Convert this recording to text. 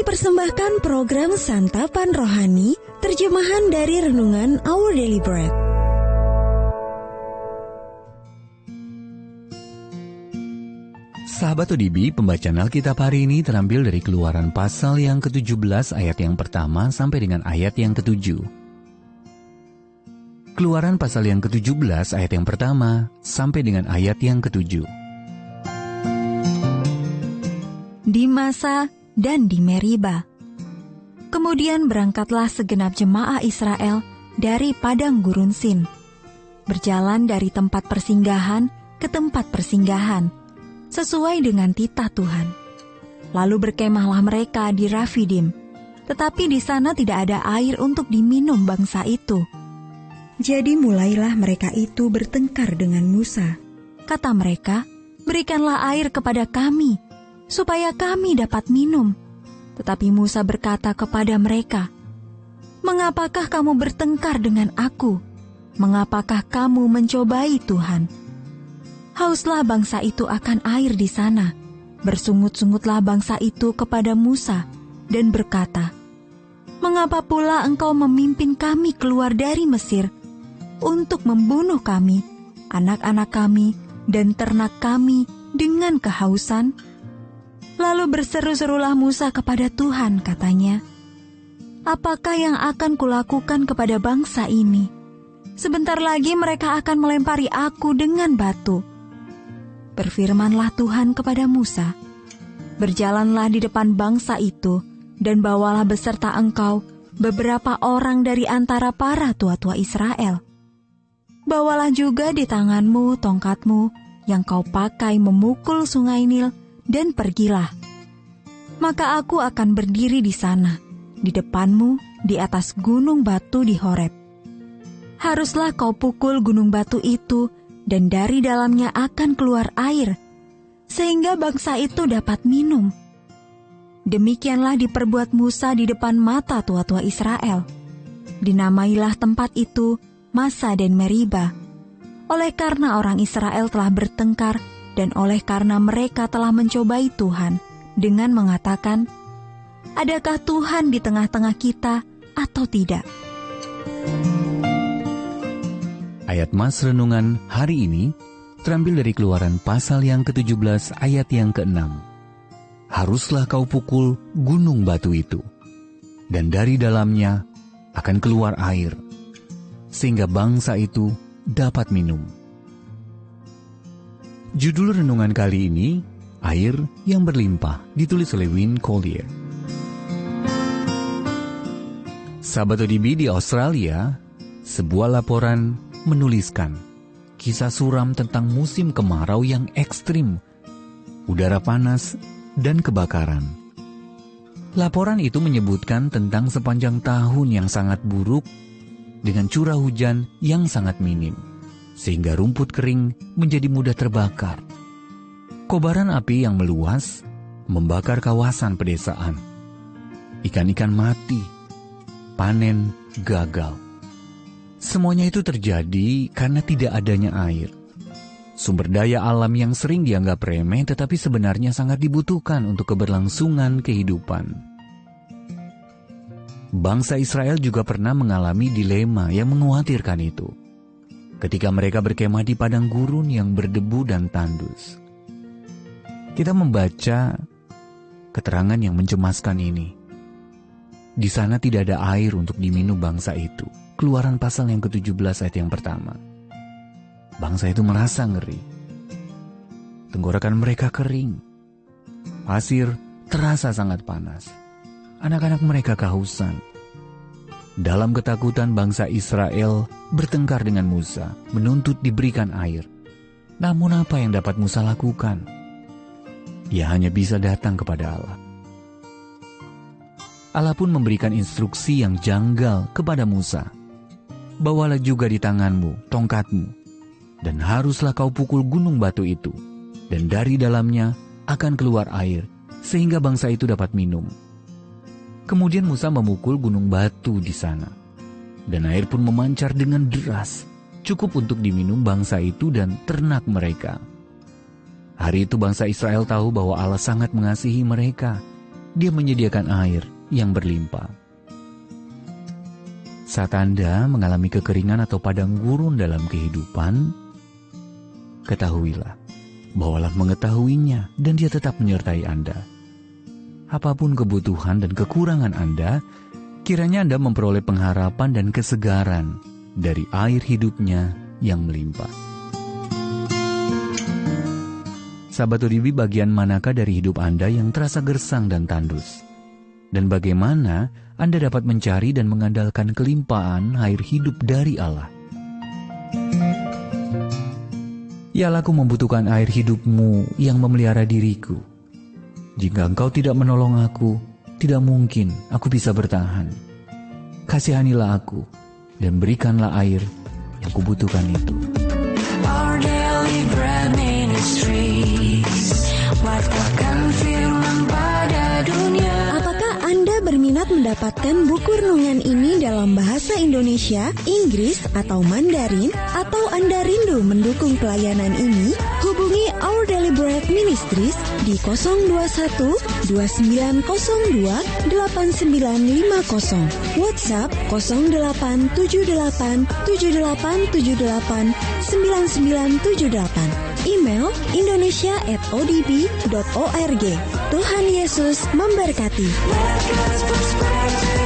Persembahkan program Santapan Rohani, terjemahan dari Renungan Our Daily Bread. Sahabat ODB, pembacaan Alkitab hari ini terambil dari Keluaran pasal yang ke-17 ayat yang pertama sampai dengan ayat yang ke-7. Keluaran pasal yang ke-17 ayat yang pertama sampai dengan ayat yang ke-7. Di Masa dan di Meriba. Kemudian berangkatlah segenap jemaah Israel dari padang gurun Sin, berjalan dari tempat persinggahan ke tempat persinggahan, sesuai dengan titah Tuhan. Lalu berkemahlah mereka di Rafidim, tetapi di sana tidak ada air untuk diminum bangsa itu. Jadi mulailah mereka itu bertengkar dengan Musa. Kata mereka, "Berikanlah air kepada kami, supaya kami dapat minum." Tetapi Musa berkata kepada mereka, "Mengapakah kamu bertengkar dengan aku? Mengapakah kamu mencobai Tuhan?" Hauslah bangsa itu akan air di sana. Bersungut-sungutlah bangsa itu kepada Musa dan berkata, "Mengapa pula engkau memimpin kami keluar dari Mesir untuk membunuh kami, anak-anak kami, dan ternak kami dengan kehausan?" Lalu berseru-serulah Musa kepada Tuhan, katanya, "Apakah yang akan kulakukan kepada bangsa ini? Sebentar lagi mereka akan melempari aku dengan batu." Berfirmanlah Tuhan kepada Musa, "Berjalanlah di depan bangsa itu, dan bawalah beserta engkau beberapa orang dari antara para tua-tua Israel. Bawalah juga di tanganmu tongkatmu yang kau pakai memukul sungai Nil, dan pergilah. Maka aku akan berdiri di sana, di depanmu, di atas gunung batu di Horeb. Haruslah kau pukul gunung batu itu, dan dari dalamnya akan keluar air, sehingga bangsa itu dapat minum." Demikianlah diperbuat Musa di depan mata tua-tua Israel. Dinamailah tempat itu Masa dan Meriba, oleh karena orang Israel telah bertengkar dan oleh karena mereka telah mencobai Tuhan dengan mengatakan, "Adakah Tuhan di tengah-tengah kita atau tidak?" Ayat Mas Renungan hari ini terambil dari Keluaran pasal yang ke-17 ayat yang ke-6. Haruslah kau pukul gunung batu itu, dan dari dalamnya akan keluar air, sehingga bangsa itu dapat minum. Judul renungan kali ini, Air yang Berlimpah, ditulis oleh Win Collier. Sahabat ODB, di Australia, sebuah laporan menuliskan kisah suram tentang musim kemarau yang ekstrim, udara panas, dan kebakaran. Laporan itu menyebutkan tentang sepanjang tahun yang sangat buruk dengan curah hujan yang sangat minim, sehingga rumput kering menjadi mudah terbakar. Kobaran api yang meluas membakar kawasan pedesaan. Ikan-ikan mati, panen gagal. Semuanya itu terjadi karena tidak adanya air. Sumber daya alam yang sering dianggap remeh tetapi sebenarnya sangat dibutuhkan untuk keberlangsungan kehidupan. Bangsa Israel juga pernah mengalami dilema yang mengkhawatirkan itu, ketika mereka berkemah di padang gurun yang berdebu dan tandus. Kita membaca keterangan yang mencemaskan ini. Di sana tidak ada air untuk diminum bangsa itu. Keluaran pasal yang ke-17 ayat yang pertama. Bangsa itu merasa ngeri. Tenggorokan mereka kering. Pasir terasa sangat panas. Anak-anak mereka kehausan. Dalam ketakutan bangsa Israel bertengkar dengan Musa, menuntut diberikan air. Namun apa yang dapat Musa lakukan? Ia hanya bisa datang kepada Allah. Allah pun memberikan instruksi yang janggal kepada Musa. Bawalah juga di tanganmu tongkatmu, dan haruslah kau pukul gunung batu itu, dan dari dalamnya akan keluar air, sehingga bangsa itu dapat minum. Kemudian Musa memukul gunung batu di sana, dan air pun memancar dengan deras, cukup untuk diminum bangsa itu dan ternak mereka. Hari itu bangsa Israel tahu bahwa Allah sangat mengasihi mereka, Dia menyediakan air yang berlimpah. Saat Anda mengalami kekeringan atau padang gurun dalam kehidupan, ketahuilah bahwa Allah mengetahuinya dan Dia tetap menyertai Anda. Apapun kebutuhan dan kekurangan Anda, kiranya Anda memperoleh pengharapan dan kesegaran dari air hidupnya yang melimpah. Sahabat ODB, bagian manakah dari hidup Anda yang terasa gersang dan tandus? Dan bagaimana Anda dapat mencari dan mengandalkan kelimpahan air hidup dari Allah? Ya, aku membutuhkan air hidupmu yang memelihara diriku. Jika engkau tidak menolong aku, tidak mungkin aku bisa bertahan. Kasihanilah aku dan berikanlah air yang kubutuhkan itu. Our Daily Bread Ministries, wattakan firman pada dunia. Apakah Anda berminat mendapatkan buku renungan ini dalam bahasa Indonesia, Inggris, atau Mandarin? Atau Anda rindu mendukung pelayanan ini? Hubungi Our Daily Bread Ministries di 021 2902 8950, WhatsApp 0878 7878 9978, email indonesia@odb.org. Tuhan Yesus memberkati. Let God's perspective